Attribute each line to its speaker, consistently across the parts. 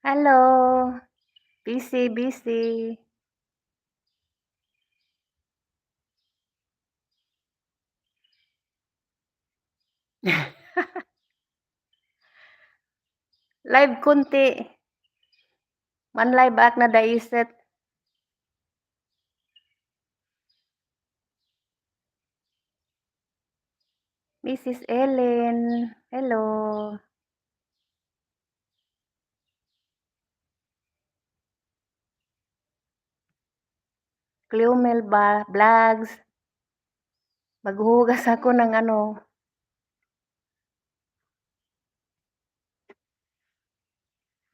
Speaker 1: Hello, busy, busy. Live konti, man live ak na daiset. Mrs. Ellen, hello. Cleomel ba vlogs. Maghuhugas ako ng ano,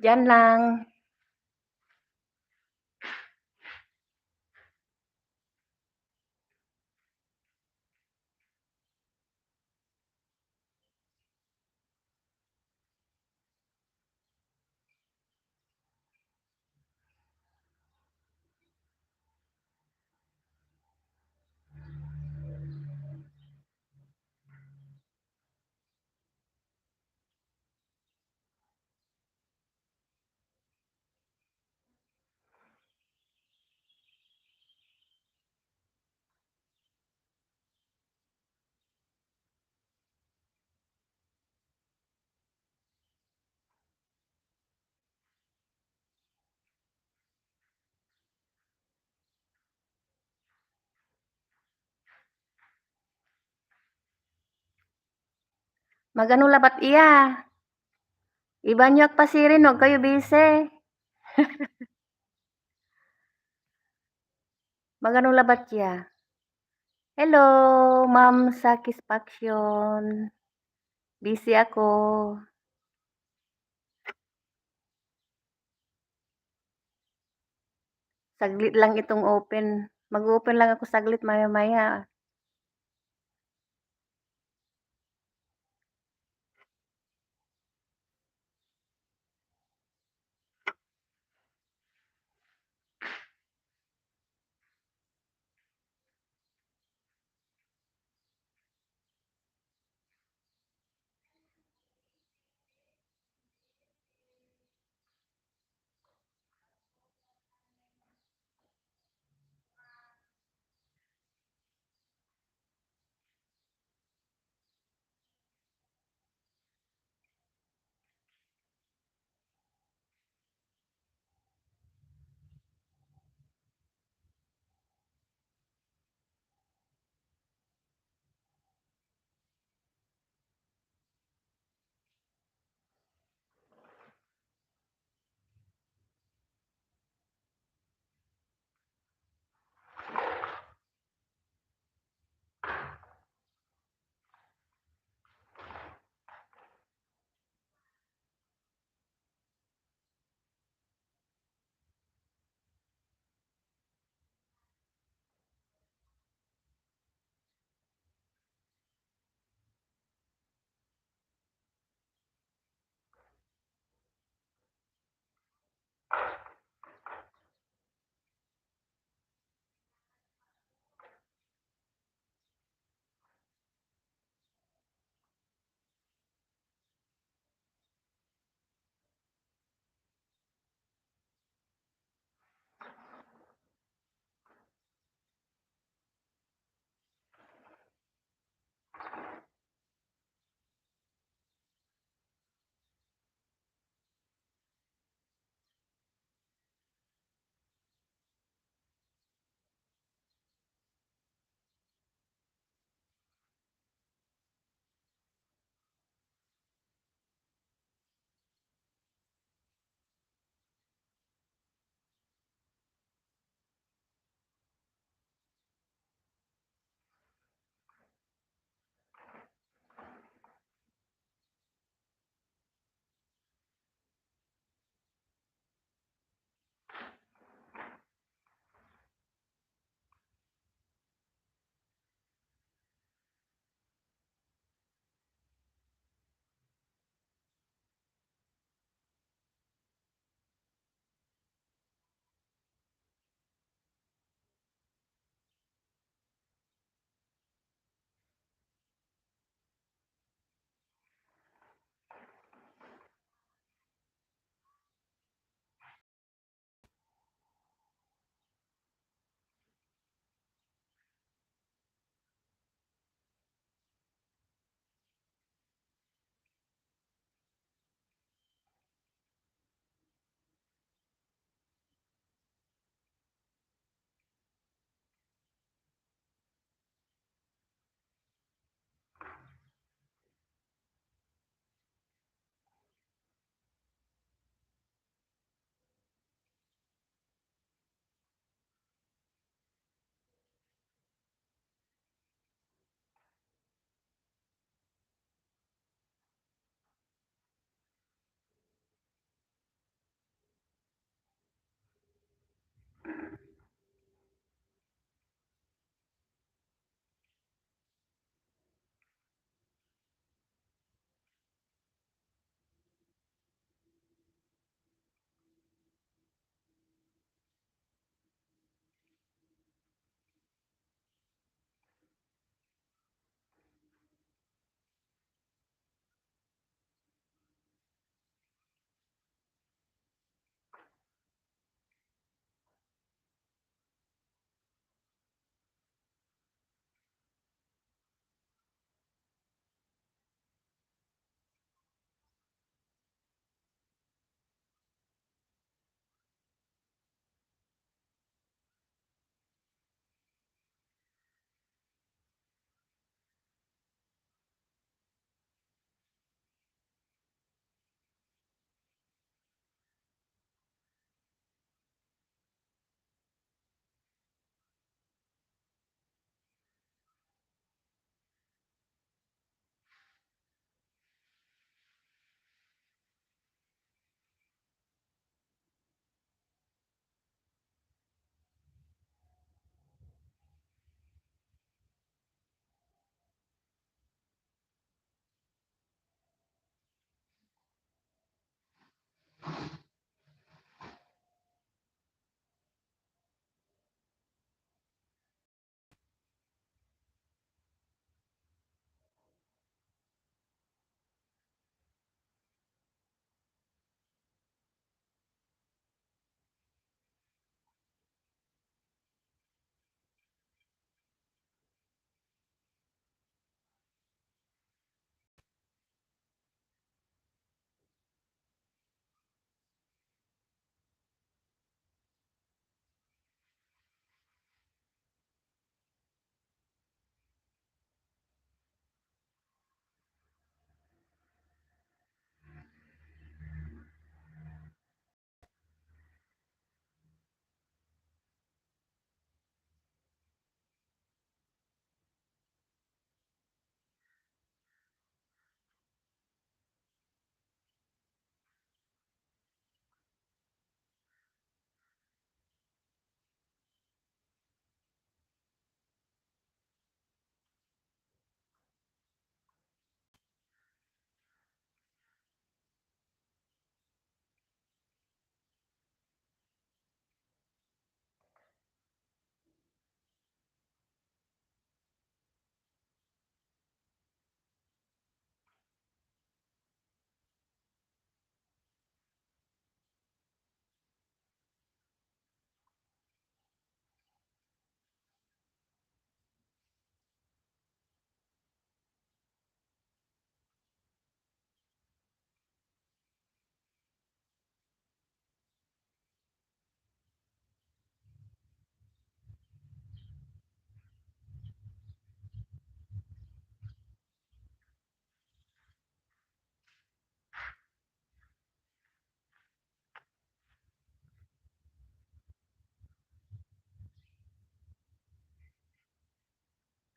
Speaker 1: diyan lang. Magano labat iya. Ibanyo ak pasirin, wag kayo busy. Magano labat ya. Hello, Ma'am Satisfaction. Busy ako. Saglit lang itong open. Mag-open lang ako saglit maya-maya.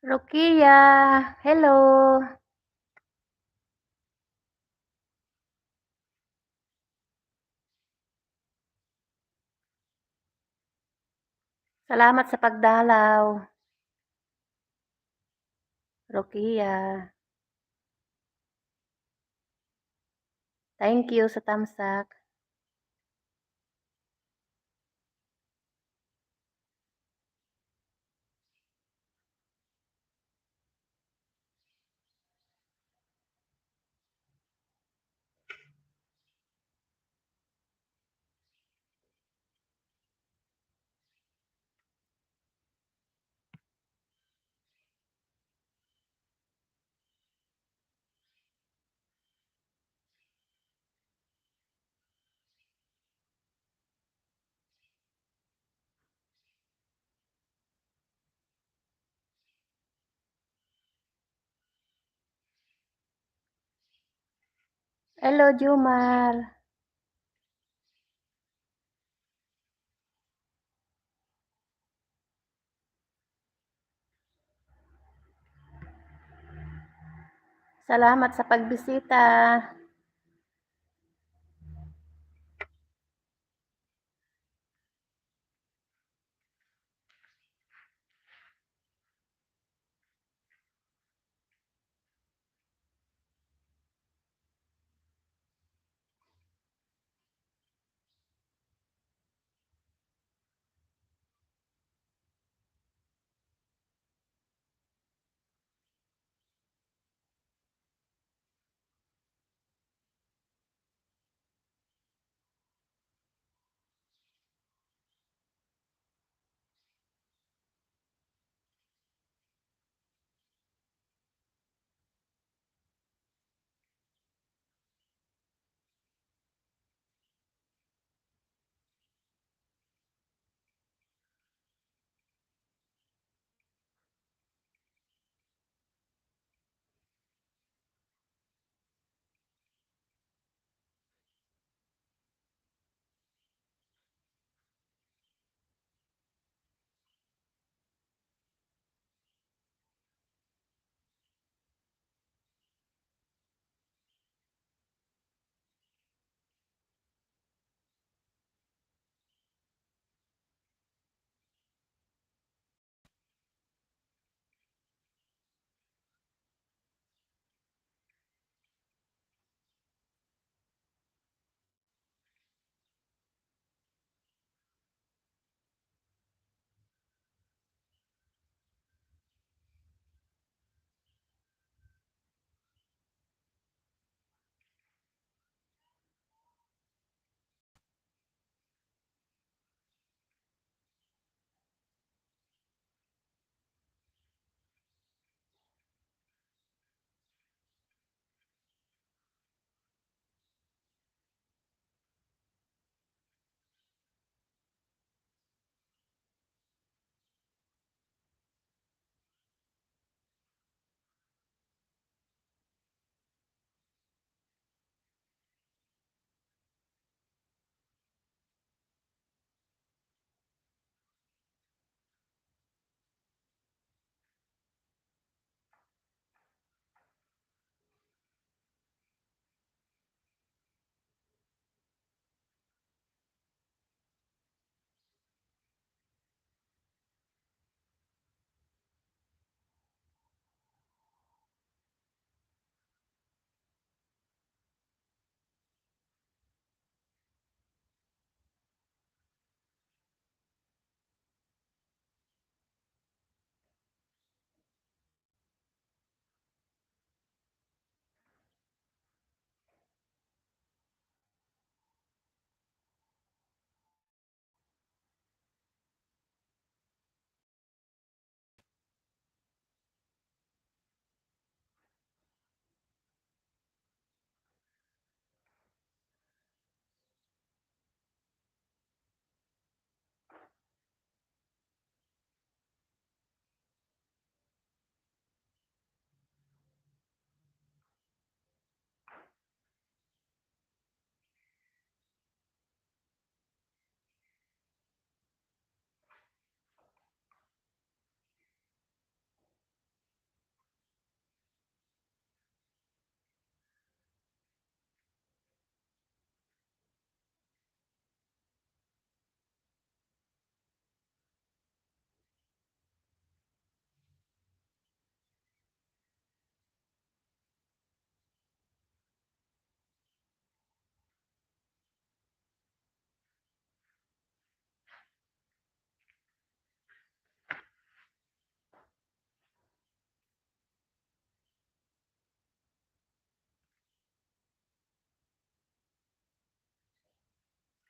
Speaker 1: Rukiya, hello. Salamat sa pagdalaw, Rukiya. Thank you sa tamsak. Hello, Jumar. Salamat sa pagbisita.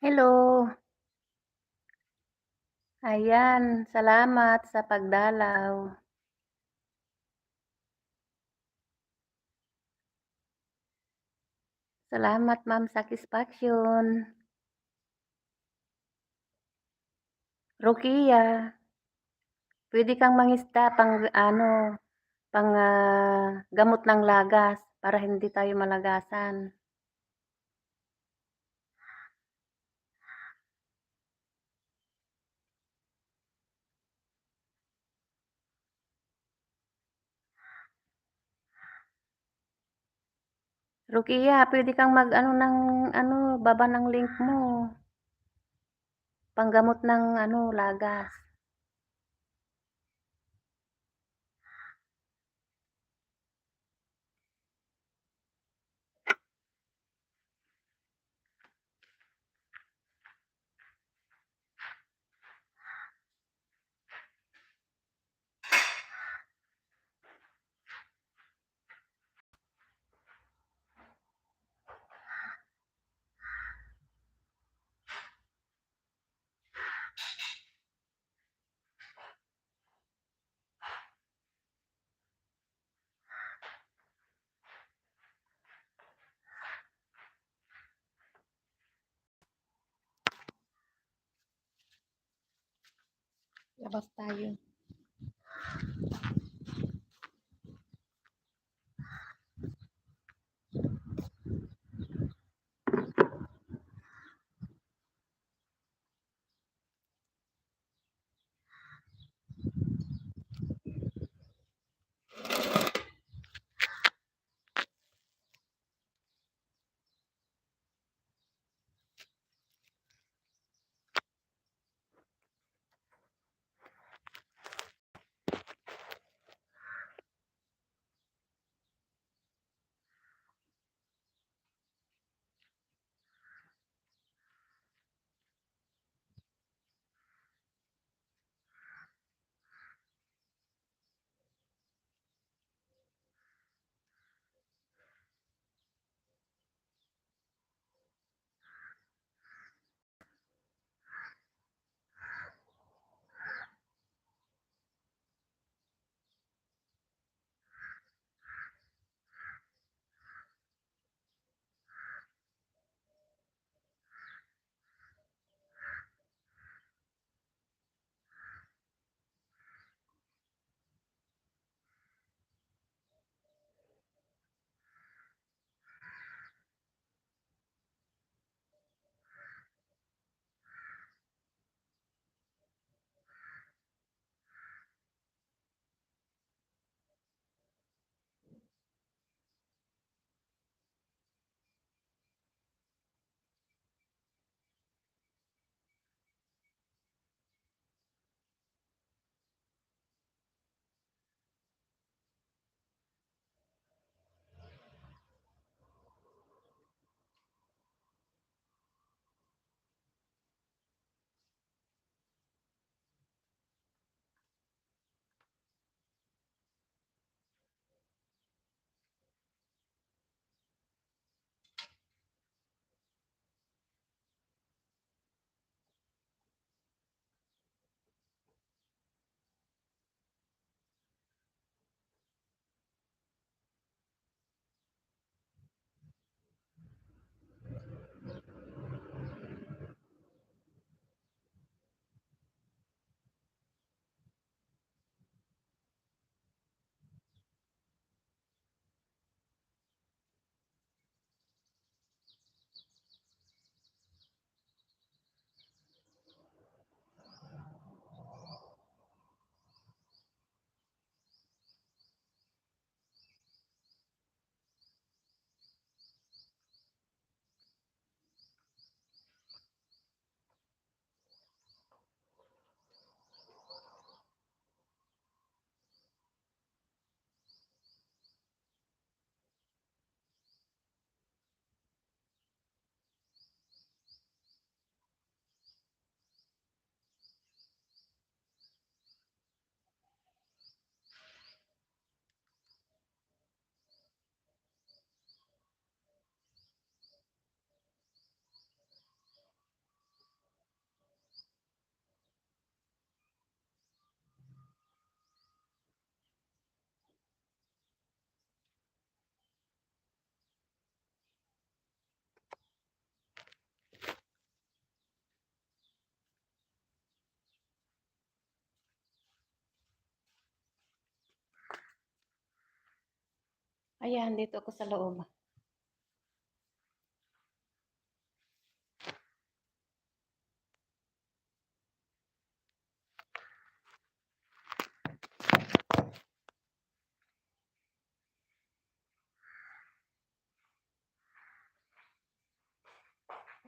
Speaker 1: Hello. Ayan, salamat sa pagdalaw. Salamat ma'am sa satisfaction. Rukiya, puwede kang mangisda pang-ano, gamot ng lagas para hindi tayo malagasan. Rukiya, puwede kang mag-ano ng ano, baba ng link mo, panggamot ng ano, lagas. Labas tayo. Ayan, dito ako sa loob.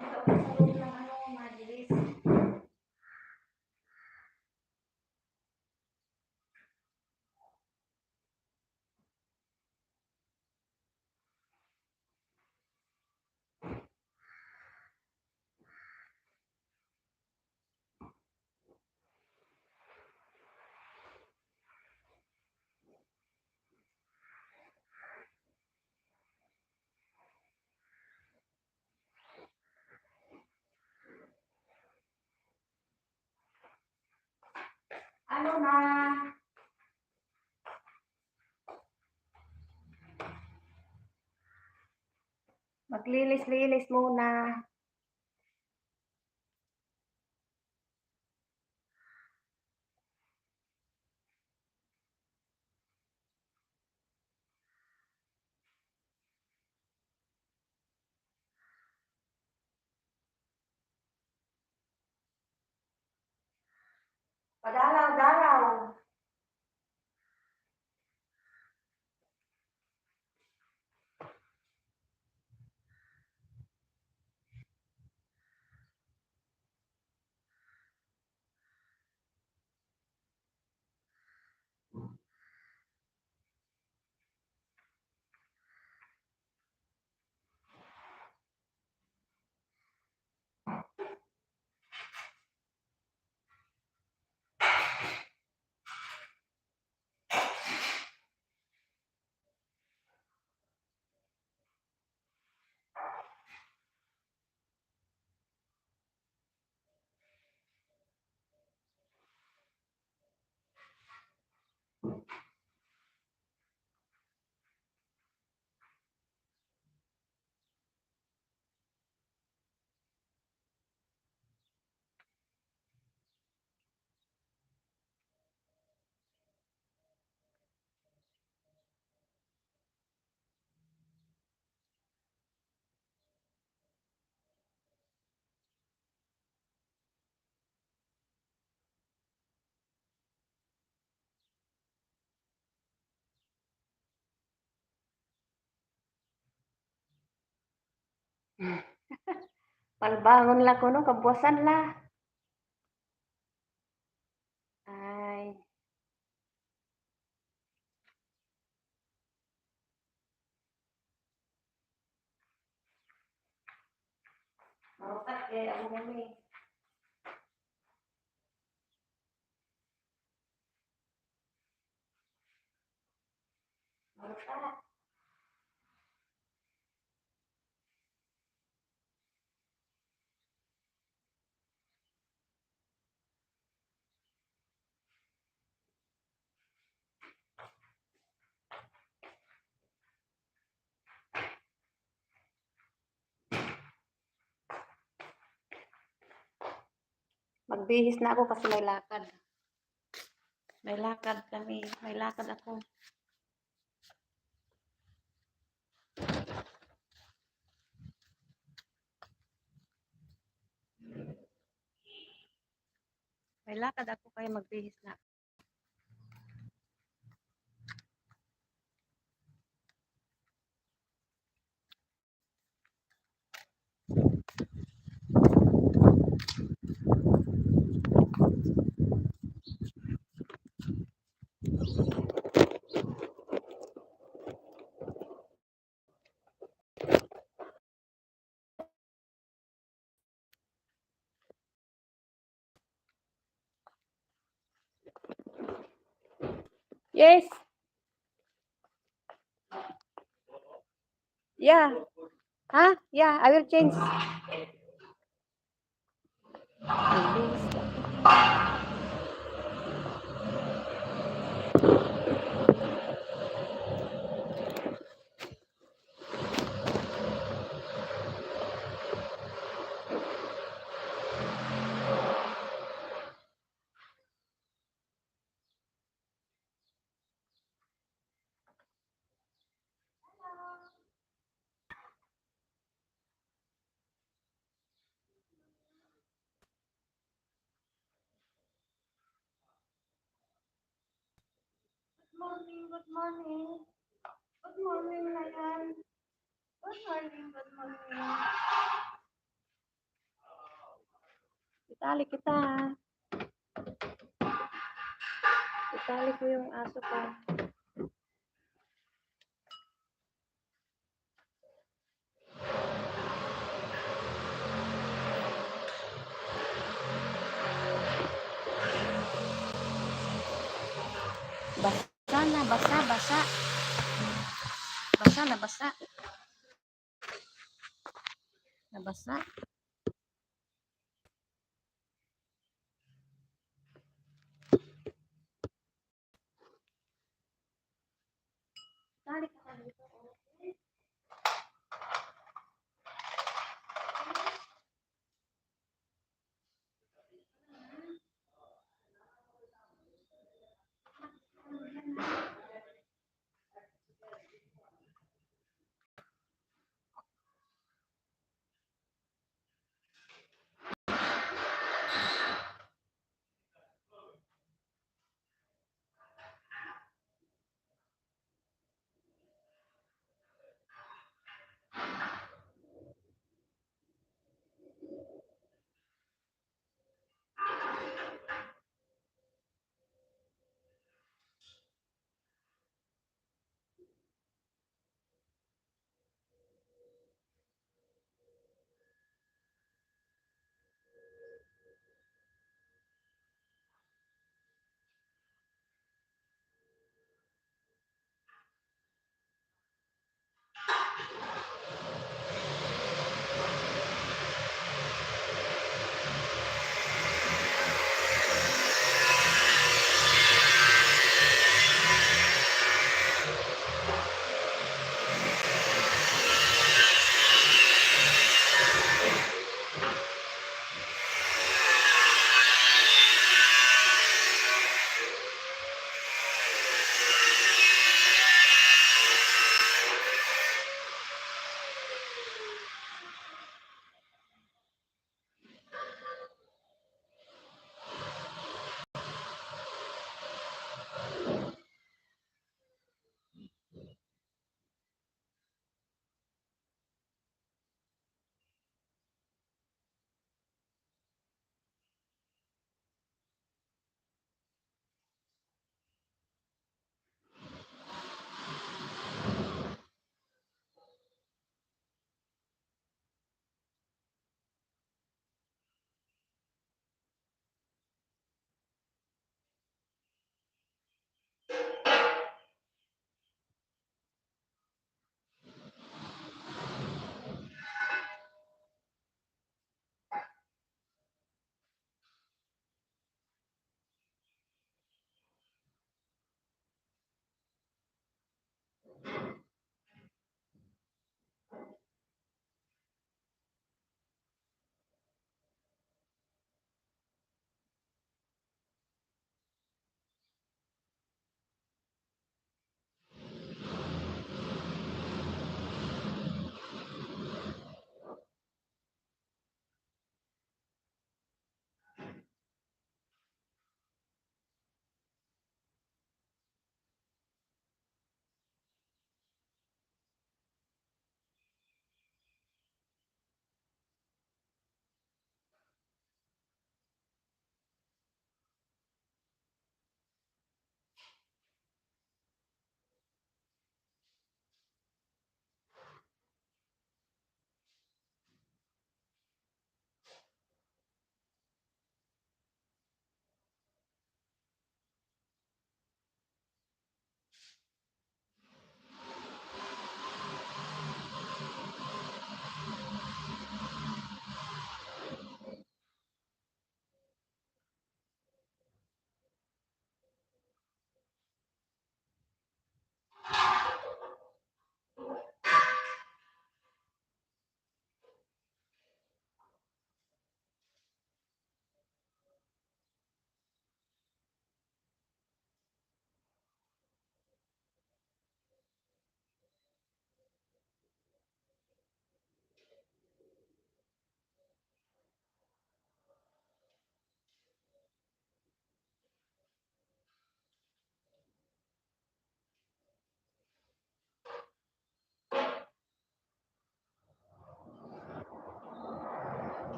Speaker 1: Dito ako sa loob ng majlis. Ano na? Maglilis-lilis muna. Padalaw-dalaw. Palbangon la kuno kabuasan la. Ay, marutat kay ako gani. Marutat. Magbihis na ako kasi may lakad. May lakad kami. May lakad ako. May lakad ako kaya magbihis na. Yes. Yeah. Huh? Yeah, I will change. morning, good morning. Good morning, Ryan. Good morning, good morning. Itali kita. Itali ko yung aso ko. Basa na, basa, basa. Basa na, basa. Nabasa. Itali ka dito.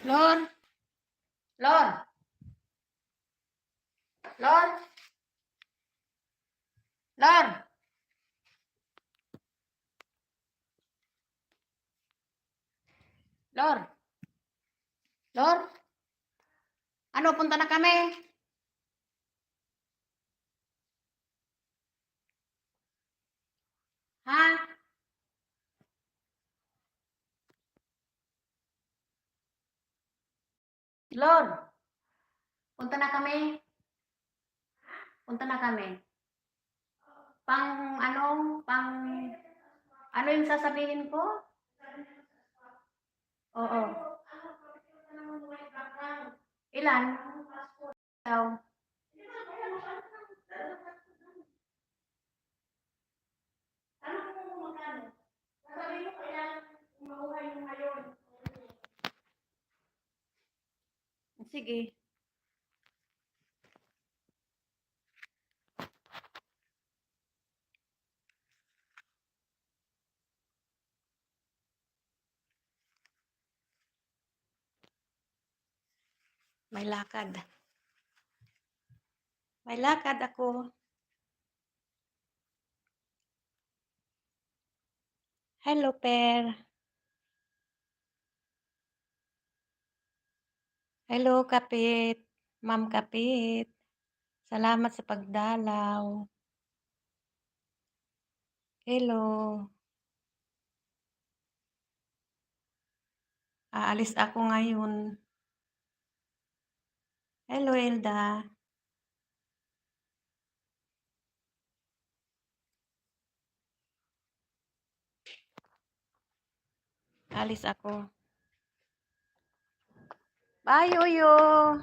Speaker 1: Lor! Lor! Lor! Lor! Lor! Lor! Ano, punta na kami? Ha? Lor! Punta na kami? Punta na kami. Ano yung sasabihin ko? Oo. Ilan? Daw. Sige. May lakad. May lakad ako. Hello, Per. Hello, Kapit. Ma'am Kapit. Salamat sa pagdalaw. Hello. Aalis ako ngayon. Hello, Elda. Alis ako. Bye, Yoyo.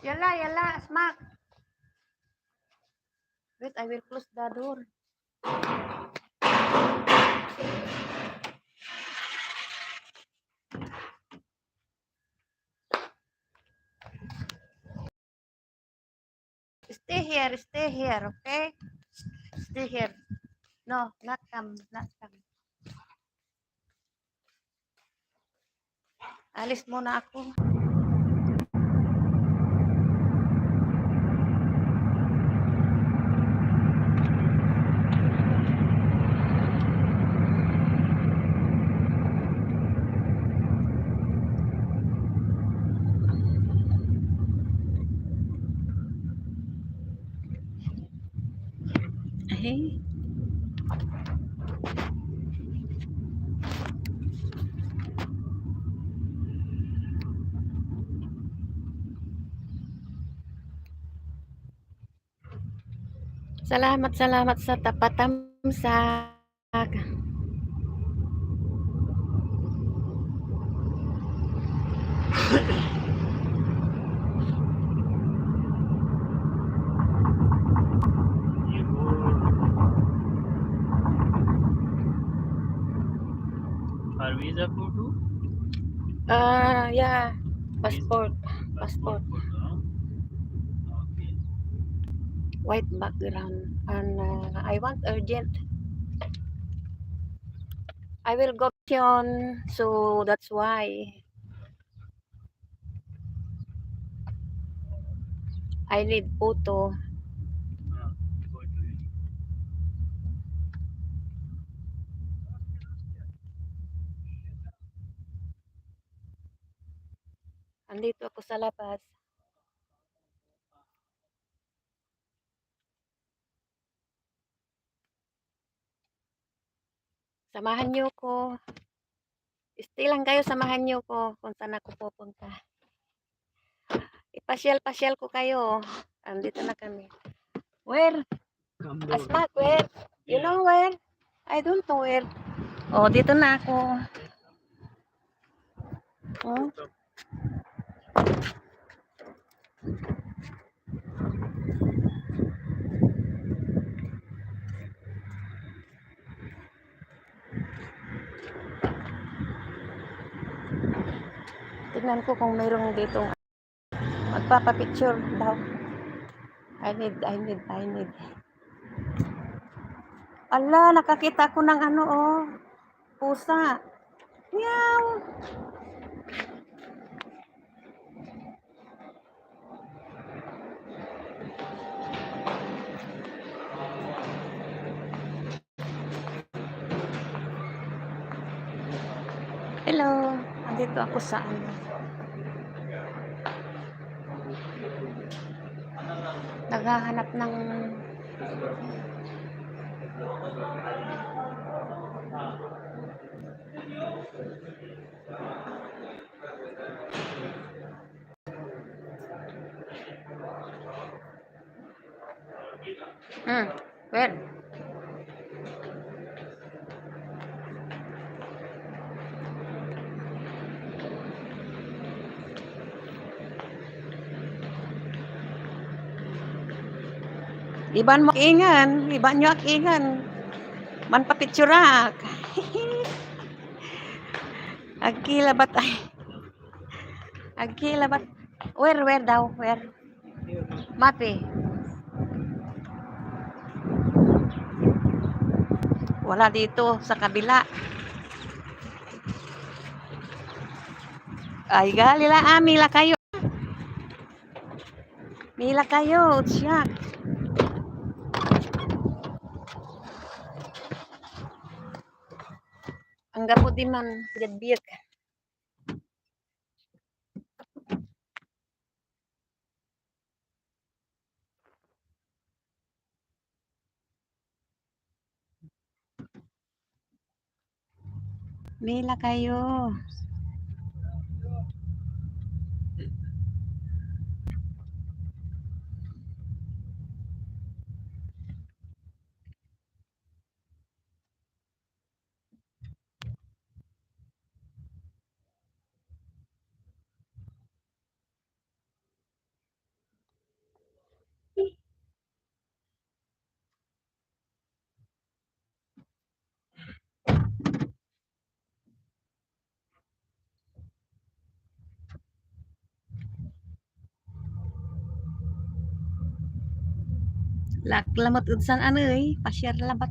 Speaker 1: Yala, smack. Wait, I will close the door. Stay here, okay? Stay here. No, not come. Alis muna ako. Hey. Salamat sa tapatamsak.
Speaker 2: Visa photo?
Speaker 1: Yeah. Passport.
Speaker 2: Photo, huh? Okay.
Speaker 1: White background. And I want urgent. I will go on, so that's why I need photo.
Speaker 2: Photo.
Speaker 1: Andito ako sa labas. Samahan niyo ko. Stay lang kayo, samahan niyo ko kung saan ako pupunta. Ipasyal-pasyal ko kayo. Andito na kami. Where? Asmak, where? You know where? I don't know where. Oh, dito na ako. Oh. Tignan ko kung mayroong dito. Magpapapicture daw. I need. Ala, nakakita ko ng ano, oh. Pusa. Meow. Hello. Andito ako sa ano. Naghahanap ng where? Iban mo ingan, iban nyo ak ingan. Man papicturak. Agkila bat ay. Agkila bat. Where daw? Where? Mapi. Wala dito sa kabila. Ay galila mila kayo. Mila kayo, siyak. Ang gapo di man gadbiyak. Mila kayo. Lamot udsan ano pasyar labat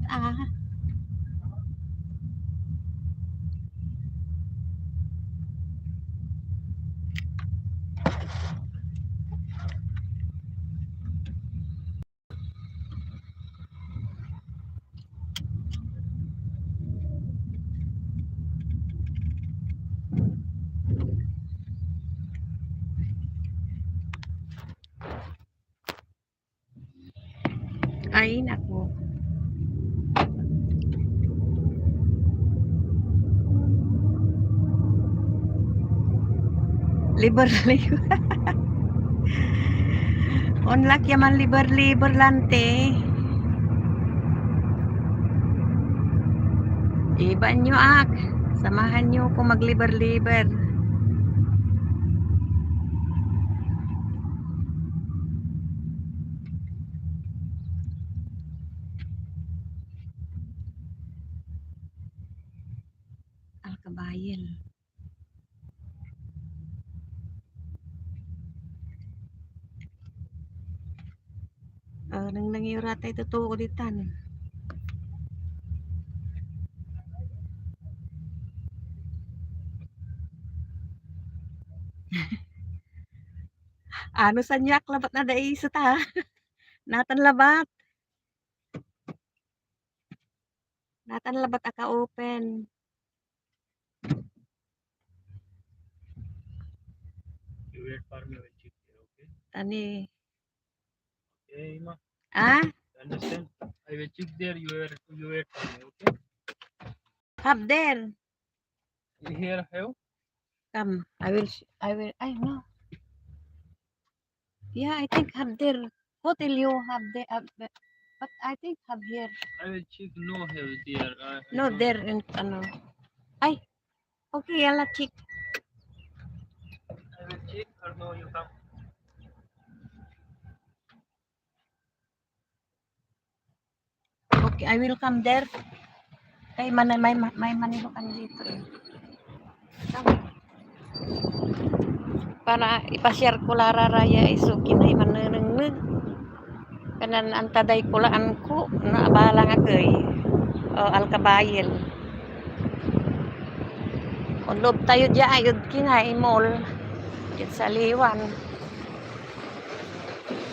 Speaker 1: Ay, naku. Liber. Onlak yaman liber lante. Iban nyo ak. Samahan nyo ko magliber-liber. Alkabayan. Nang nangyurata ito to ulitan. Ano sa nyak labat na daisa ta? Natan labat. Natan labat aka open.
Speaker 2: You wait for me, I will check there, okay?
Speaker 1: Ani.
Speaker 2: Okay, ma.
Speaker 1: Understand?
Speaker 2: I will check there, you wait for me, okay?
Speaker 1: Have there.
Speaker 2: Here have?
Speaker 1: Come. I will, no. Yeah, I think have there. Hotel you have there. But I think have here.
Speaker 2: I will check, no have there.
Speaker 1: No, there in, ano. Ay. Okay, yala check.
Speaker 2: I will check or no, you come.
Speaker 1: Okay, I will come there. Kay may manilukan dito Para ipasyar ko lara raya iso kinay maneneng kanan antaday kulaan ko na abala nga kay O Alcabayel. Unlob tayo diya ayud kinay mall. Diyan sa Liwan.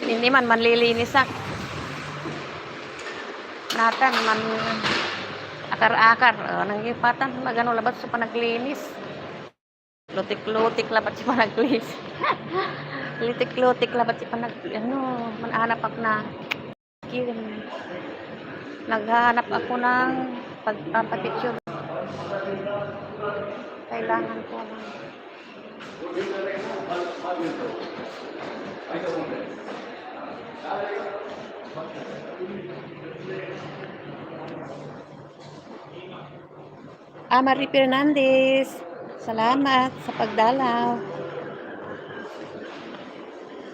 Speaker 1: Hindi man manlilinis ak. Natan man akar-akar. O, nanggipatan magano labat sa panaglinis. Lutik-lutik labat sa panaglinis. Litik-lutik labat sa ano, mananap ako na naghanap ako ng pagpapapicture. Kailangan ko lang. Marie Fernandez, salamat sa pagdalaw.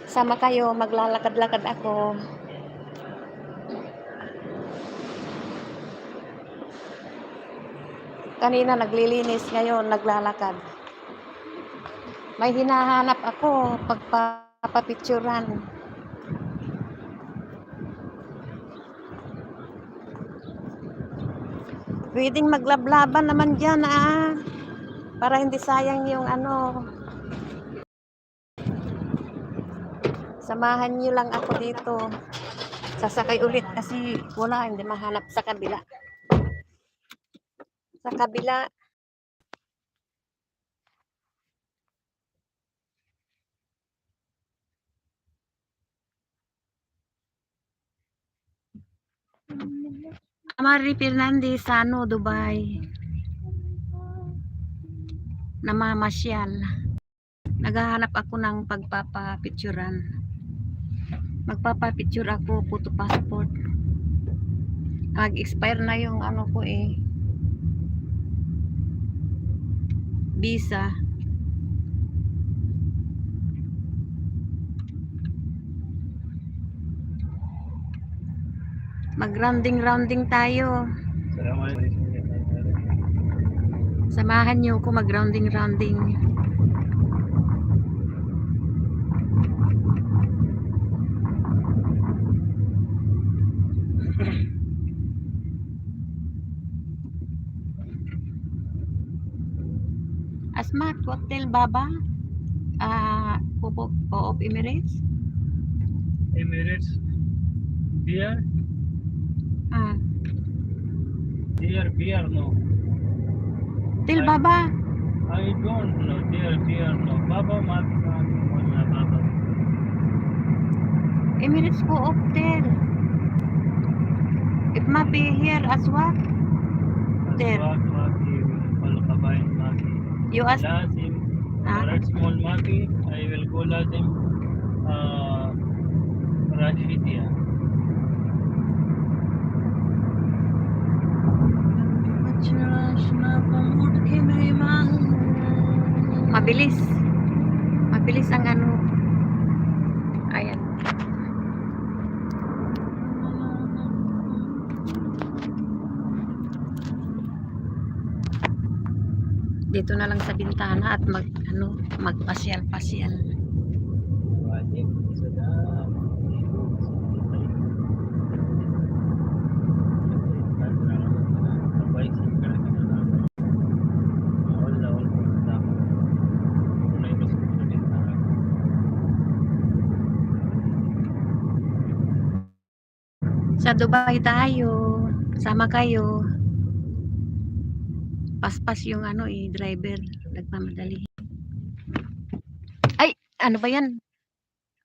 Speaker 1: Sama kayo, maglalakad-lakad ako. Kanina naglilinis, ngayon naglalakad. May hinahanap ako pagpapapicturan. Pwedeng maglablaban naman dyan para hindi sayang yung ano. Samahan nyo lang ako dito. Sasakay ulit kasi wala, hindi mahanap sa kabila. Sa kabila. Marie Fernandez, Dubai. Namamasyal. Naghahanap ako ng pagpapapicturan. Magpapapicture ako, photo passport. Mag-expire na yung ano ko visa. Mag-rounding tayo. Samahan niyo ko mag-rounding. Asmat Hotel Baba. Of Emirates.
Speaker 2: Emirates. Beer. Beer, no.
Speaker 1: Hotel Baba.
Speaker 2: I don't know. Beer, no. Baba, Baba.
Speaker 1: Emirates ko hotel. It might be here as well. There. You ask.
Speaker 2: Lazim. Alright, small Maki. I will go Lazim. Rashidia. Mabilis ang ano. Ayan. Dito na lang sa bintana at magpasyal-pasyal. Sa Dubai tayo. Sama kayo. Paspas yung driver. Nagmamadali. Ay! Ano ba yan?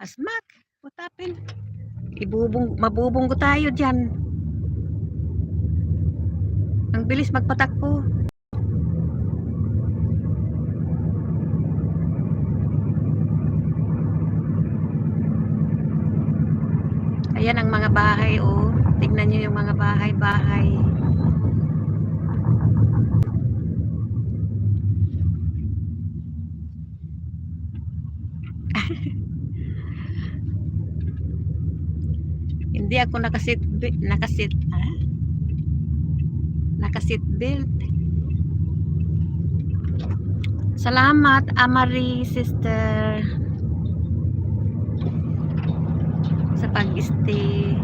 Speaker 2: Asmak! What happened? Mabubunggo tayo dyan. Ang bilis magpatakbo. Ayan ang mga bahay, oh. Tingnan nyo yung mga bahay-bahay. Hindi ako nakasit belt. Salamat, Amari sister, sa pag-stay.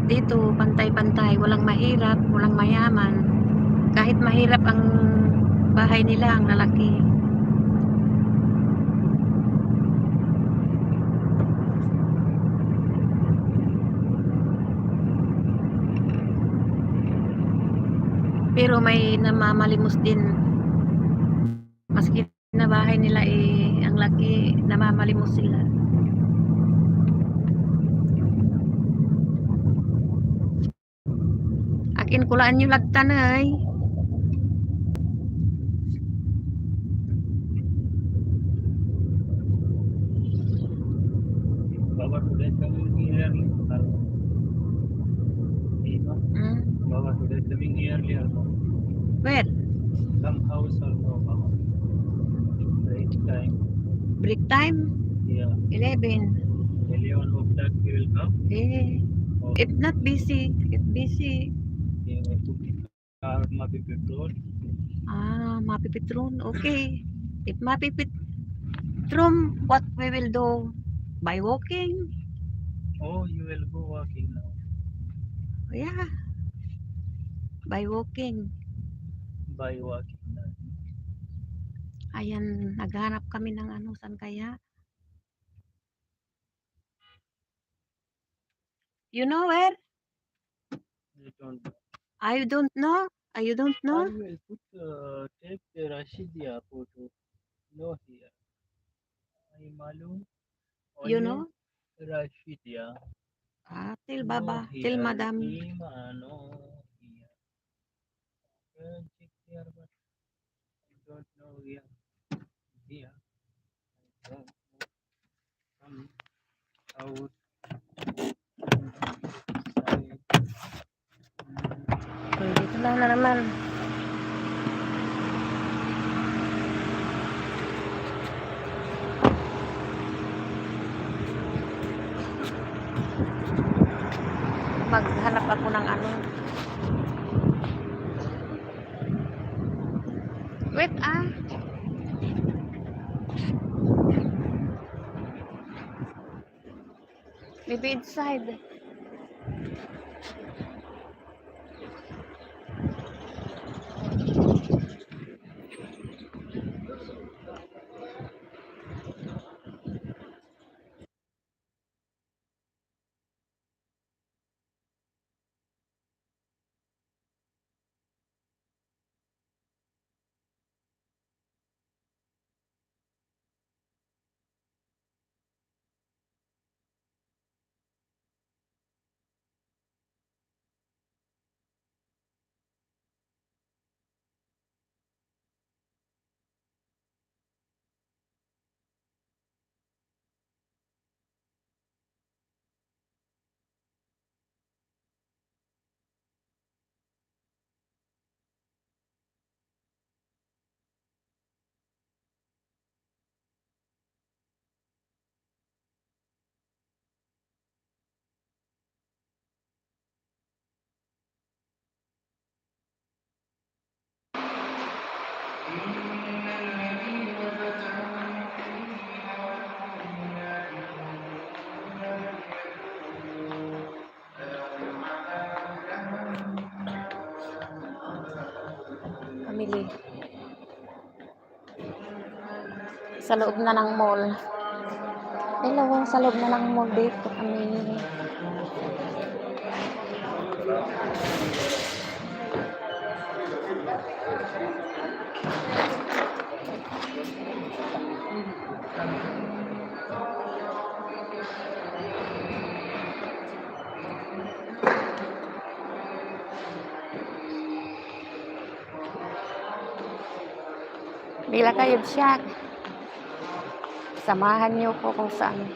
Speaker 2: Dito, pantay-pantay. Walang mahirap, walang mayaman. Kahit mahirap ang bahay nila, ang lalaki. Pero may namamalimos din. Maski na bahay nila ang laki, namamalimos sila. Akin kulaan nyo lagtan ay.
Speaker 3: Baba today coming early. Baba today coming early or no?
Speaker 2: Where?
Speaker 3: Some house or no, Baba? Right time.
Speaker 2: Break time?
Speaker 3: Yeah.
Speaker 2: 11.
Speaker 3: 11 o'clock we will come.
Speaker 2: If not busy, if busy.
Speaker 3: Yeah, to pick car, maybe petrol.
Speaker 2: Mapipitron. Okay. If mapipitron, what we will do? By walking?
Speaker 3: Oh, you will go walking now.
Speaker 2: Yeah. By walking.
Speaker 3: By walking now.
Speaker 2: Ayan, naghanap kami ng ano, saan kaya? You know where?
Speaker 3: You don't.
Speaker 2: I don't know. You don't know?
Speaker 3: I will put take the Rashidia photo. No here. I malum.
Speaker 2: You know?
Speaker 3: Rashidia.
Speaker 2: Till
Speaker 3: No
Speaker 2: Baba,
Speaker 3: here.
Speaker 2: till Madam.
Speaker 3: No here. Check here, but I don't know here. Here. I don't know. Come out. Side.
Speaker 1: Dito lang na naman. Maghanap ako ng ano. Wait Maybe inside. Pamili. Sa loob na ng mall. Hello, sa loob na ng mall dito kami. Bila kayo siya. Samahan niyo ko kung saan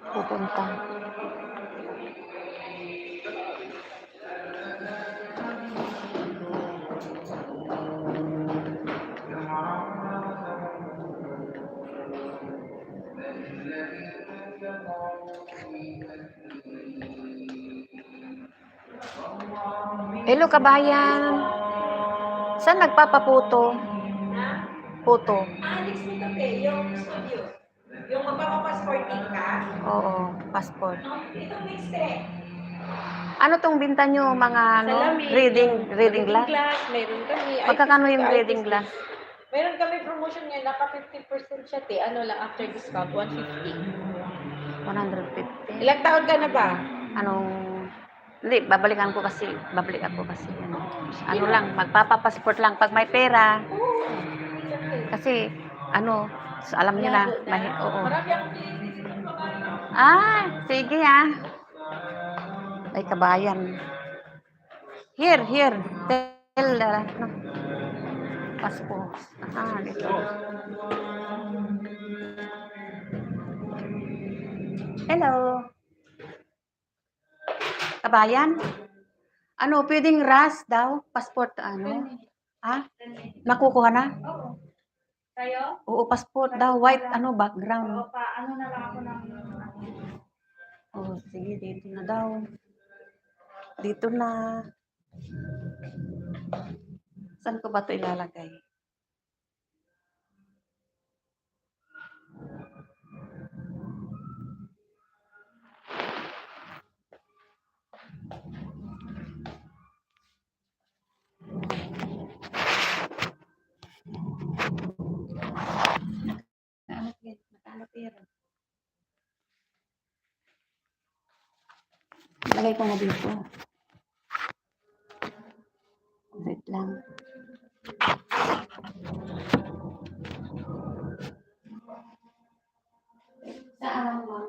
Speaker 1: pupunta. Hello kabayan. Saan nagpapaputo? Puto.
Speaker 2: Next week kami, yung studio. Yung magpapapassporting ka?
Speaker 1: Oo, passport.
Speaker 2: No, itong next week.
Speaker 1: Ano tong binta nyo, mga ano,
Speaker 2: Salamin.
Speaker 1: reading glass?
Speaker 2: Meron kami.
Speaker 1: Magkakano yung reading glass?
Speaker 2: Meron kami promotion ngayon, naka 50% siya, te. Ano lang, after discount, 150.
Speaker 1: 150.
Speaker 2: Ilang taon ka na ba?
Speaker 1: Anong, hindi, babalik ako kasi. Ano lang, magpapapassport lang pag may pera. Kasi, ano, alam niyo na, oo.
Speaker 2: Marami akong playlist ng mga
Speaker 1: Sige Ay, kabayan. Here. Tell, no, passport. Dito. Hello. Kabayan? Ano, pwedeng RAS daw? Passport, ano? Nakukuha na?
Speaker 2: Oo. Kayo?
Speaker 1: Oo, passport daw. White, ano, background.
Speaker 2: Ano na lang ako ng...
Speaker 1: Sige, dito na daw. Dito na. Saan ko ba ito ilalagay? Lagay ko na dito. Wait lang. Saan mo?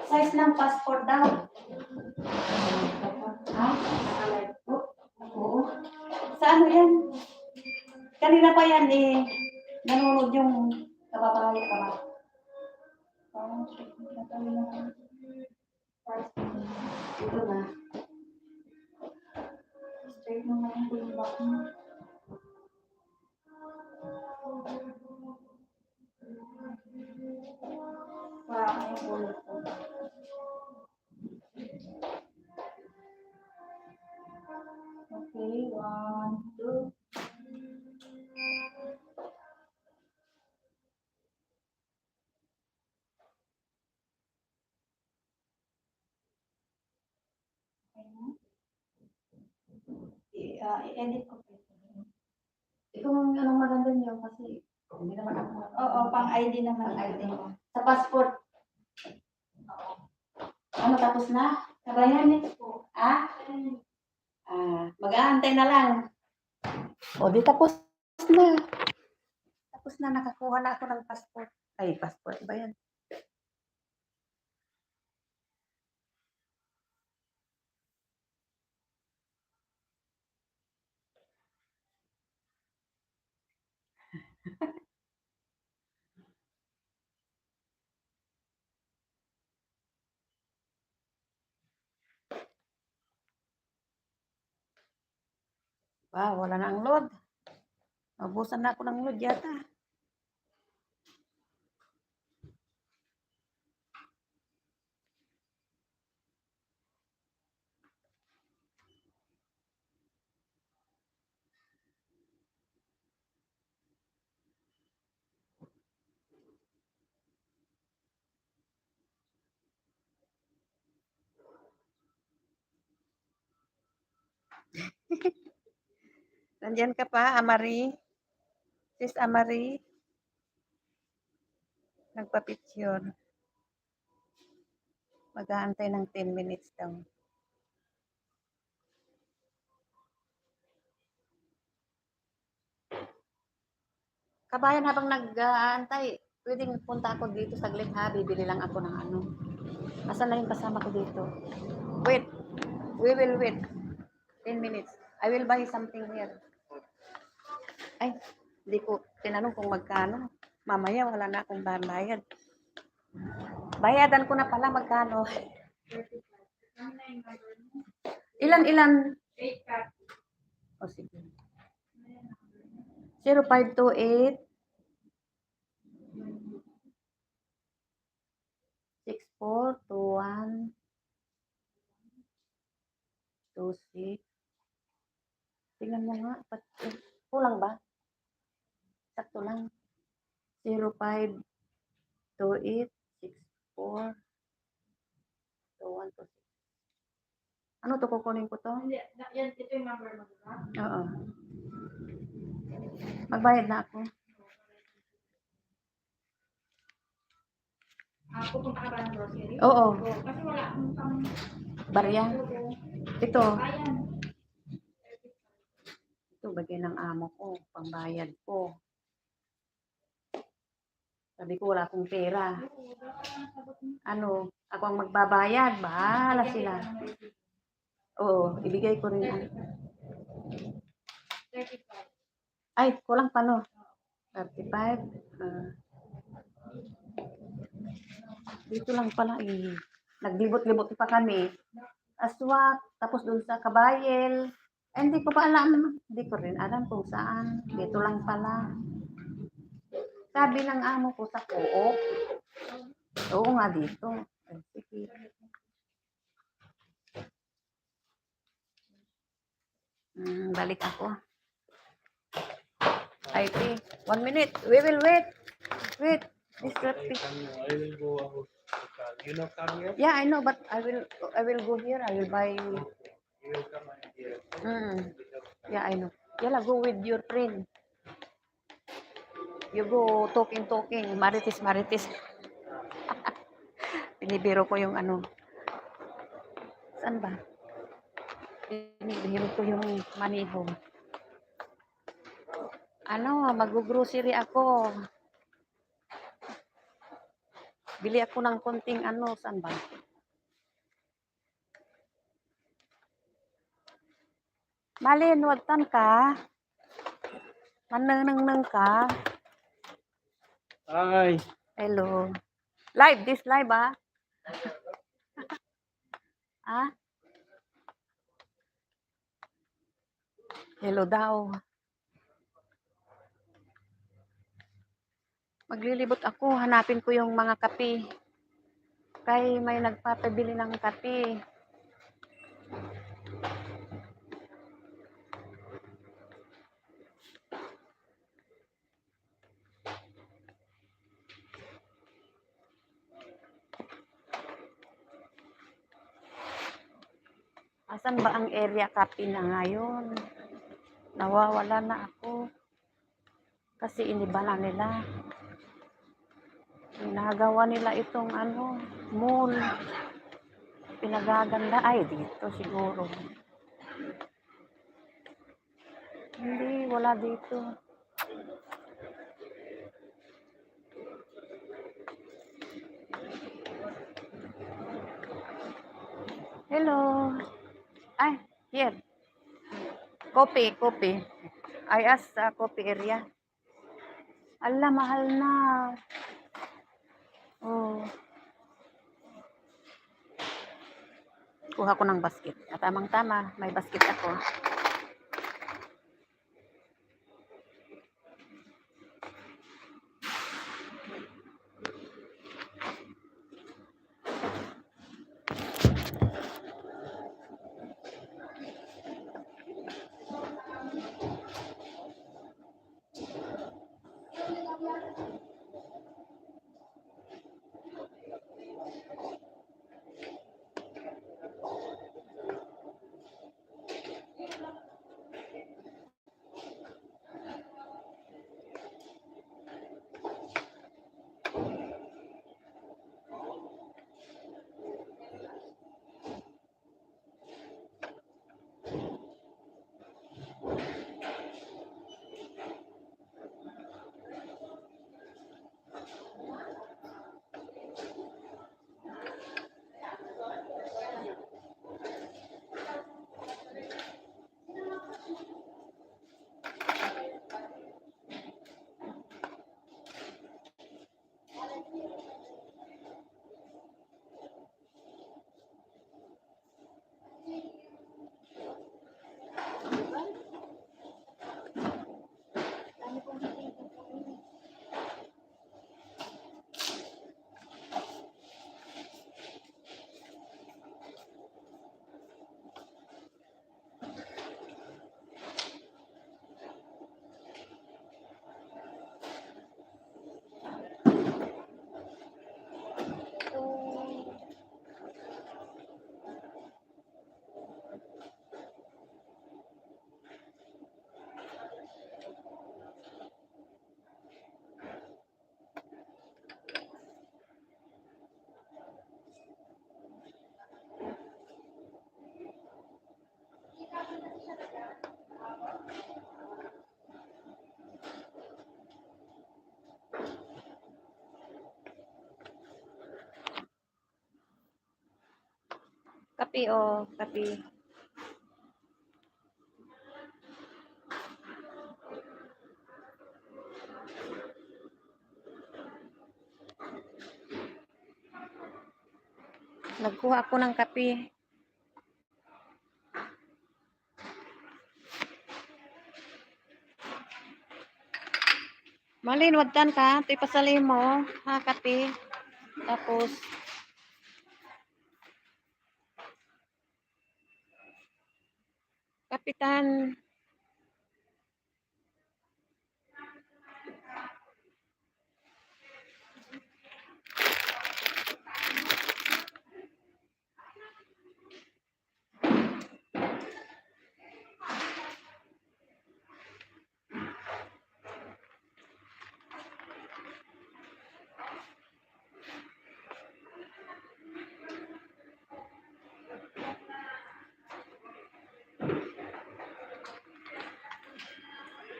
Speaker 1: Size ng passport daw. Oo. Sa ano yan? Kanina pa yan nanonood yung kababae ka ba? Ito na. Straight mo na yung back mo. Okay, 1, 2. I-edit ko. Ikaw anong maganda niyo kasi hindi naman ako. Oo, pang ID naman. Pang ID mo. Sa passport. Ano, tapos na? Kabayan niyo po. Mag-aantay na lang. Di tapos na. Tapos na, nakakuha na ako ng passport. Ay, passport ba yan? Wala na ang load. Mabusan na ako ng load yata. Nandiyan ka pa, Amari? Sis Amari? Nagpa-picture. Mag-aantay ng 10 minutes daw. Kabayan, habang nag-aantay, pwedeng punta ako dito saglit ha. Bibili lang ako ng ano. Asan na yung kasama ko dito? Wait. We will wait. 10 minutes. I will buy something here. Ay, hindi ko tinanong kung magkano. Mamaya wala na akong bayad. Bayadan ko na pala magkano. Ilan? 8 sige. 0528 6421 26. Tingnan mo nga. Kulang ba? Sakto lang. 0528 64 2126. Ano to, kukunin ko to?
Speaker 4: Hindi, yan, ito yung number mo, diba?
Speaker 1: Oo. Magbayad na ako.
Speaker 4: Pupunta ka ba ng grocery?
Speaker 1: Oo.
Speaker 4: Kasi wala akong pang...
Speaker 1: Barya.
Speaker 4: Oo.
Speaker 1: Ito.
Speaker 4: Ayan.
Speaker 1: Ito, bagay ng amo ko. Pambayad ko. Sabi ko, wala akong pera. Ano, ako ang magbabayad. Bahala sila. Oo, ibigay ko rin.
Speaker 4: 35.
Speaker 1: Ay, kulang pa no. 35. Dito lang pala eh. Naglibot-libot pa kami. Aswak, tapos dun sa Kabayel. Eh, hindi ko pa alam. Hindi ko rin alam kung saan. Dito lang pala. Sabi ng amo ko sa Coop. Oo nga dito. Ay, sige. Balik ako. IT. 1 minute. We will wait. Wait. This traffic.
Speaker 3: I will go out. You know, come here.
Speaker 1: Yeah, I know, but I will go here. I will buy.
Speaker 3: You will come here.
Speaker 1: Yeah, I know. Yala, go with your friend. You go talking. Maritis. Binibiro ko yung ano. Saan ba? Binibiro ko yung manihom. Ano, mag-grocery ako. Bili ako ng konting ano, saan ba? Malin, wagtan ka. Manang ka.
Speaker 3: Hi.
Speaker 1: Hello. Live, this live ah. Ah? Hello daw. Maglilibot ako, hanapin ko yung mga kape. Kay may nagpapabili ng kape. Asan ba ang area kape na ngayon? Nawawala na ako. Kasi iniba na nila. Ginagawa nila itong ano, mall. Pinagaganda. Ay, dito siguro. Hindi, wala dito. Hello. Ay, here. Coffee. I asked sa coffee area. Ala, mahal na. Oh. Kuha ko ng basket. At tamang-tama, may basket ako.
Speaker 2: Kape, oh. Kape. Nagkuha ako ng kape. Malin, wagtan ka. Ito'y pasalin mo. Ha, kape. Tapos, kapitan.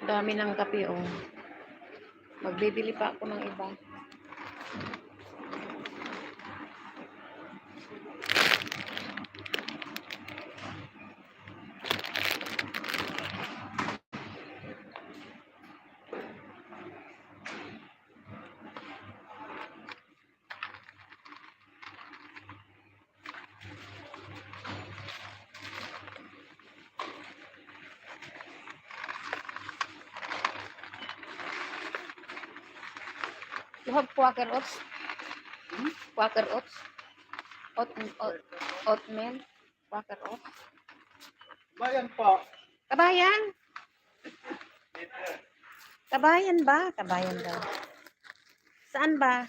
Speaker 2: Dami ng kape, oh. Magbibili pa ako ng iba. You have Quaker oats? Quaker oats? Oatmeal? Quaker oats?
Speaker 3: Bayan pa.
Speaker 2: Kabayan? Kabayan ba? Kabayan daw. Saan ba?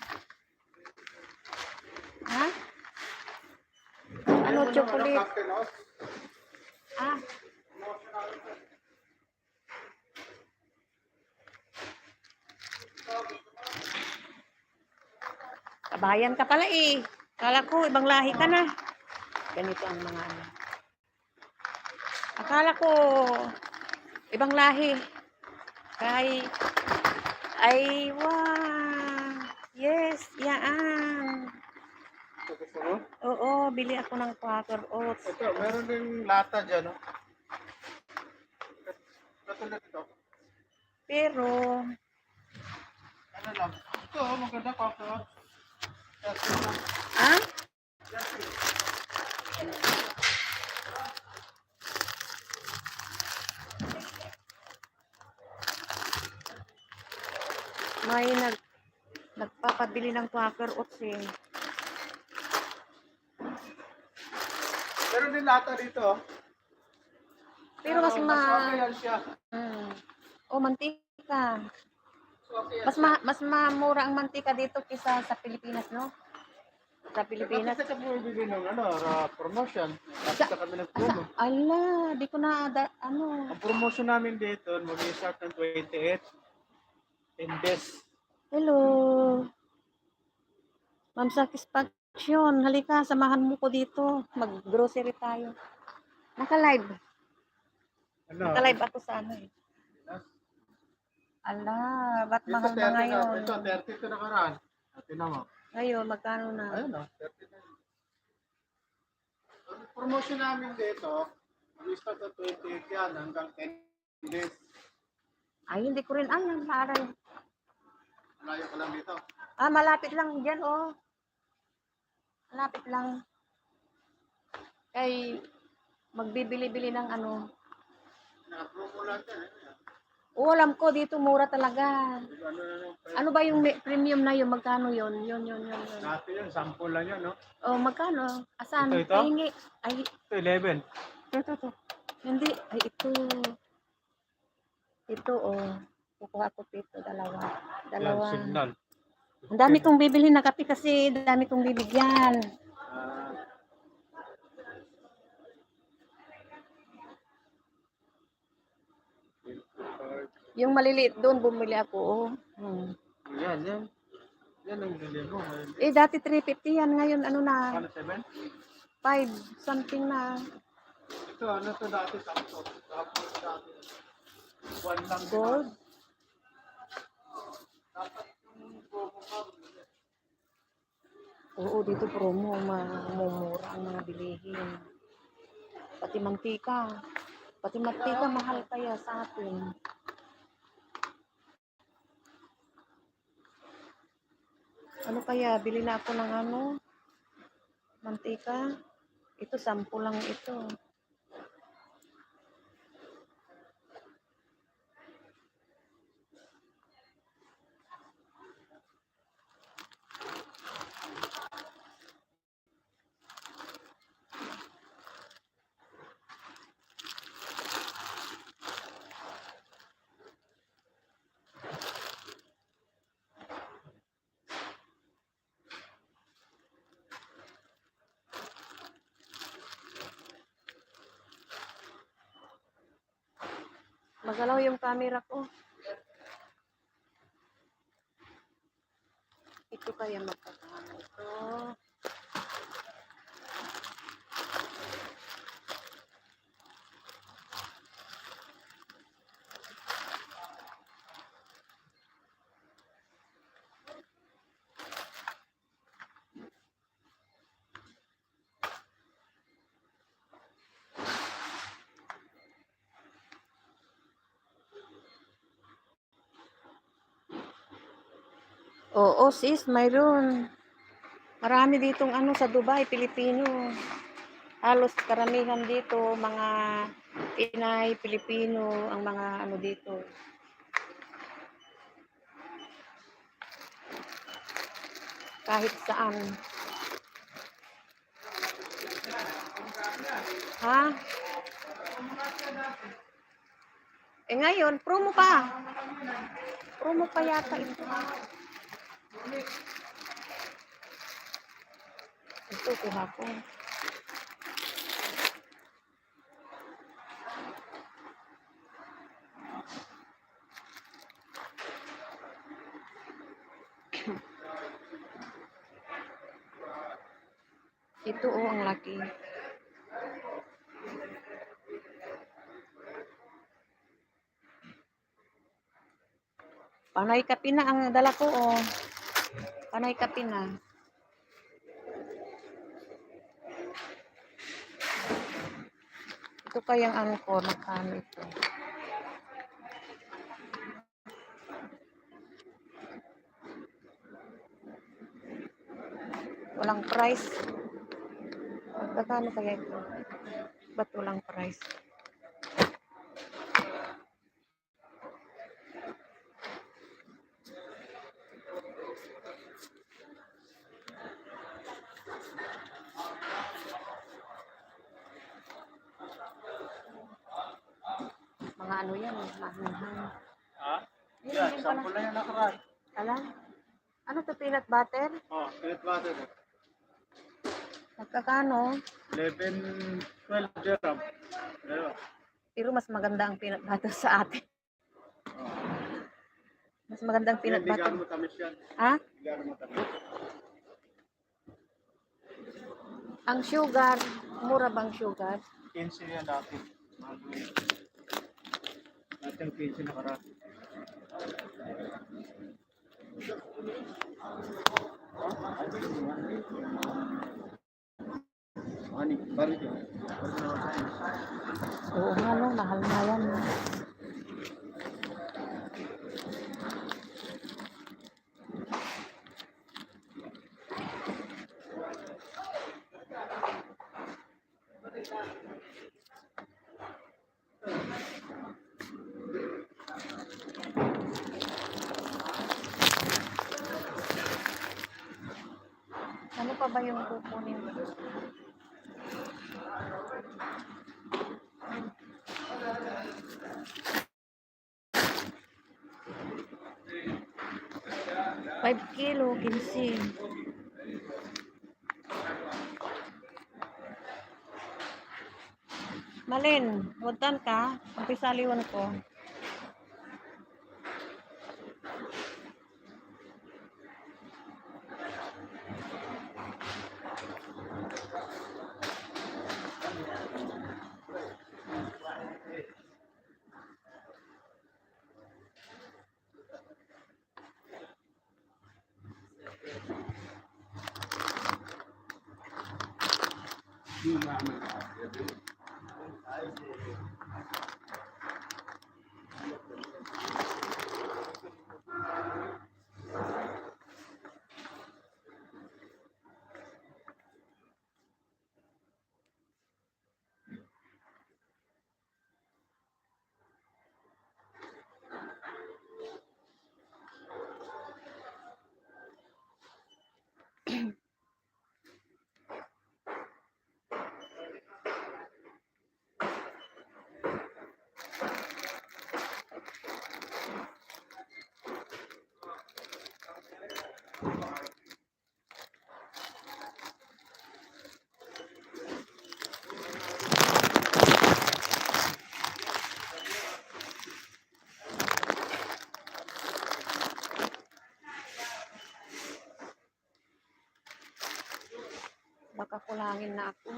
Speaker 2: Ha? Ano, chocolate? Ah. Kabayan ka pala eh. Akala ko, ibang lahi ka na. Ganito ang mga ano. Akala ko, ibang lahi. Ay, wow. Yes, yaan.
Speaker 3: Gusto mo?
Speaker 2: Oo, bili ako ng Quaker oats.
Speaker 3: Ito, meron din lata dyan, no? Katulad ito.
Speaker 2: Pero,
Speaker 3: Ano lang? Ito, maganda coffee.
Speaker 2: ah? May nagpapabili ng Quaker oats eh.
Speaker 3: Meron din lata dito, oh.
Speaker 2: Pero mas
Speaker 3: okay yan siya.
Speaker 2: Oh, mantika.
Speaker 3: Okay yan
Speaker 2: Mas mamura ang mantika dito kaysa sa Pilipinas, no? Sa Pilipinas.
Speaker 3: Bakit ka bumibili ng promotion? Bakit ka kami nag-promo?
Speaker 2: Ala, di ko na, ano.
Speaker 3: Ang promotion namin dito, mag-start ng 28. 10 days.
Speaker 2: Hello. Ma'am Satisfaction, halika, samahan mo ko dito. Mag-grocery tayo. Naka-live.
Speaker 3: Ano?
Speaker 2: Naka-live ako sa ano eh. Ala, ba't
Speaker 3: Ito,
Speaker 2: mahal
Speaker 3: 30
Speaker 2: na ngayon?
Speaker 3: Ito, 30 ito nakaraan. Tingnan mo.
Speaker 2: Ngayon, magkano na?
Speaker 3: Ayun, 30 na yun. Ang promotion namin dito, mag-start ng 28 yan hanggang 10 days.
Speaker 2: Ay, hindi ko rin alam. Maaral.
Speaker 3: Malayo ka lang dito.
Speaker 2: Ah, malapit lang dyan, oh. Malapit lang. Kay, magbibili-bili ng ano.
Speaker 3: Naka-promo lang yan.
Speaker 2: Oh, alam ko, dito mura talaga.
Speaker 3: Ano na yung
Speaker 2: Ano ba yung premium na yun? Magkano yun? Yun.
Speaker 3: Dati yun, 10 lang yun, no?
Speaker 2: Oh, magkano? Asan?
Speaker 3: Ito?
Speaker 2: Pahingi. Ay,
Speaker 3: Ito, 11.
Speaker 2: ito. Hindi. Ay, ito. Ito, oh. Kukuha ko dito, dalawa.
Speaker 3: Yan, signal.
Speaker 2: Ang dami kong bibili na kape kasi dami kong bibigyan.
Speaker 3: Ah,
Speaker 2: Yung maliliit doon, bumili ako, oh.
Speaker 3: yan. Yan ang bili mo.
Speaker 2: Eh, dati 350 yan. Ngayon, ano na,
Speaker 3: Ano, 7?
Speaker 2: 5 something na.
Speaker 3: Ito, ano to dati, 10. Tapos dati, 1 lang.
Speaker 2: Gold.
Speaker 3: Dapat yung promo ka.
Speaker 2: Oo, dito promo, mamumura ang mga bilihin. Pati mantika. Pati mantika mahal kaya sa atin. Ano kaya, bili na ako ng ano, mantika. Ito, 10 lang ito. Magalaw yung camera ko. Ito kaya magkakano ito. Oo, sis, mayroon. Marami ditong ano sa Dubai, Pilipino. Halos karamihan dito, mga Pinay, Pilipino, ang mga ano dito. Kahit saan. Ha? Eh ngayon, promo pa. Promo pa yata ito. Ito, kuha ko. Ito oh, ang laki. Panay kape na ang dala ko oh. Panay kape na. Ito kayang ano ko, magkano ito? Walang price. Magkano kaya ito? Ba't walang price? Mga ano yan, mahanghang.
Speaker 3: Ha?
Speaker 1: Yun,
Speaker 3: Yan,
Speaker 1: yun pala.
Speaker 3: sample lang yan nakaraan.
Speaker 1: Alam? Ano to, peanut butter?
Speaker 3: Oh, peanut butter.
Speaker 1: Magkakano?
Speaker 3: 11, 12 dirham. Dalawa.
Speaker 1: Pero mas maganda ang peanut butter sa atin. Mas maganda ang peanut
Speaker 3: Hindi
Speaker 1: butter.
Speaker 3: gaano matamis yan.
Speaker 1: Ha?
Speaker 3: Hindi gaano matamis.
Speaker 1: Ang sugar, mura bang sugar?
Speaker 3: 15 yan dati. Dati ang 15 nakaraan. Ani, bari ko.
Speaker 1: Oo nga, no, mahal na yan. No? Ano pa ba yung kukunin? Five kilo, 15. Malin, huwagtan ka. Umpisa liwan ko.
Speaker 2: Baka kulangin na ako.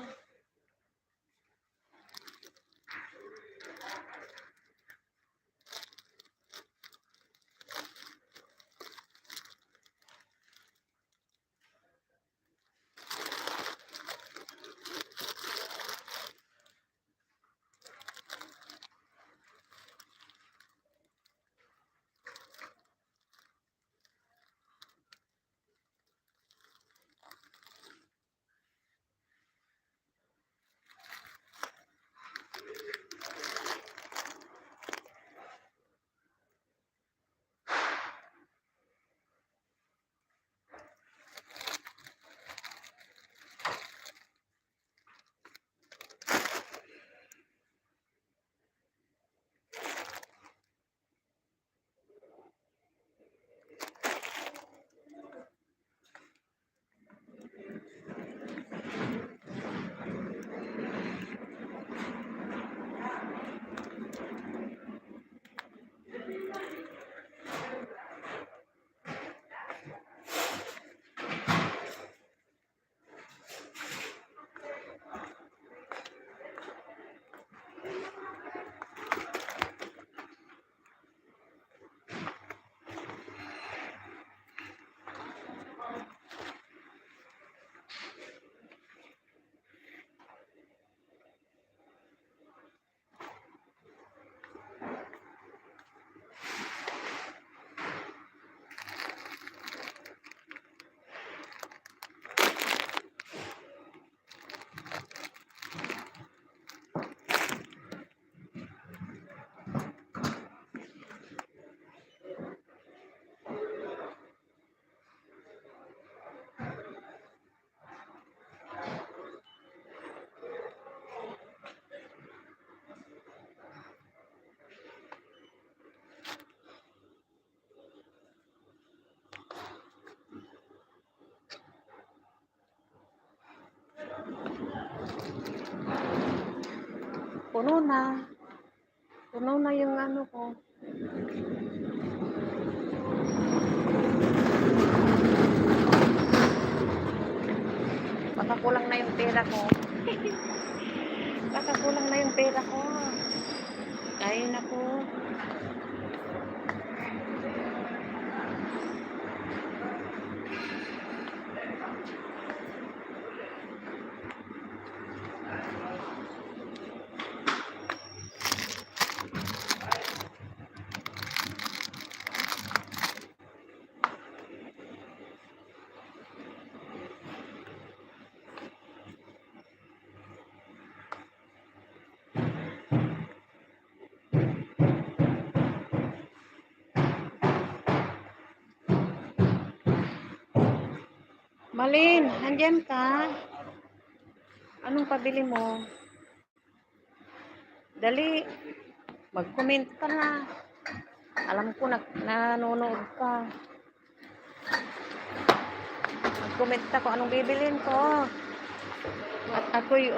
Speaker 2: Puno na. Puno na yung ano ko. Baka kulang na yung pera ko. Baka kulang na yung pera ko. Ay, naku. Malin, andyan ka? Anong pabili mo? Dali, mag-comment ka na. Alam ko nanonood ka. Mag-comment ka kung anong bibilin ko. At ako'y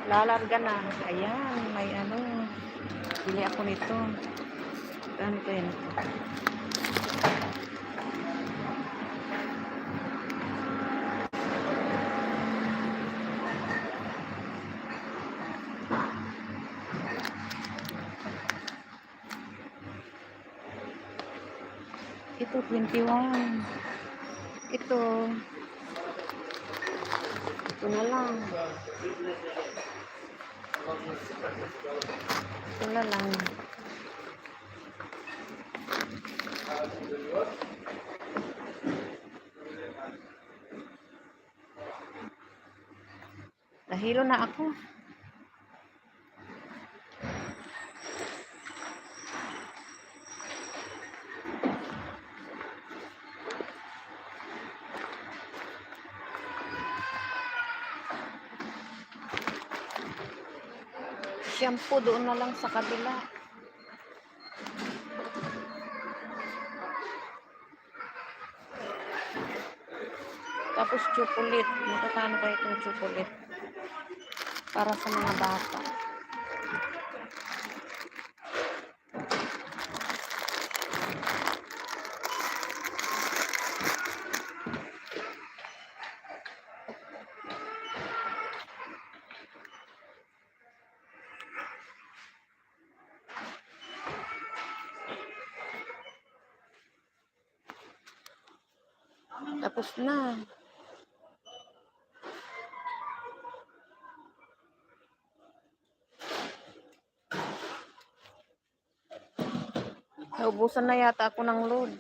Speaker 2: lalarga na. Ayan, may ano. Bili ako nito. Ano ko yun? Ito, 21. Ito. Ito na lang. Ito na lang. Nahilo na ako. Shampoo doon na lang sa kabila. Tapos chocolate. Magkakano kaya itong chocolate? Para sa mga bata. Tapos na. Naubusan na yata ako ng load.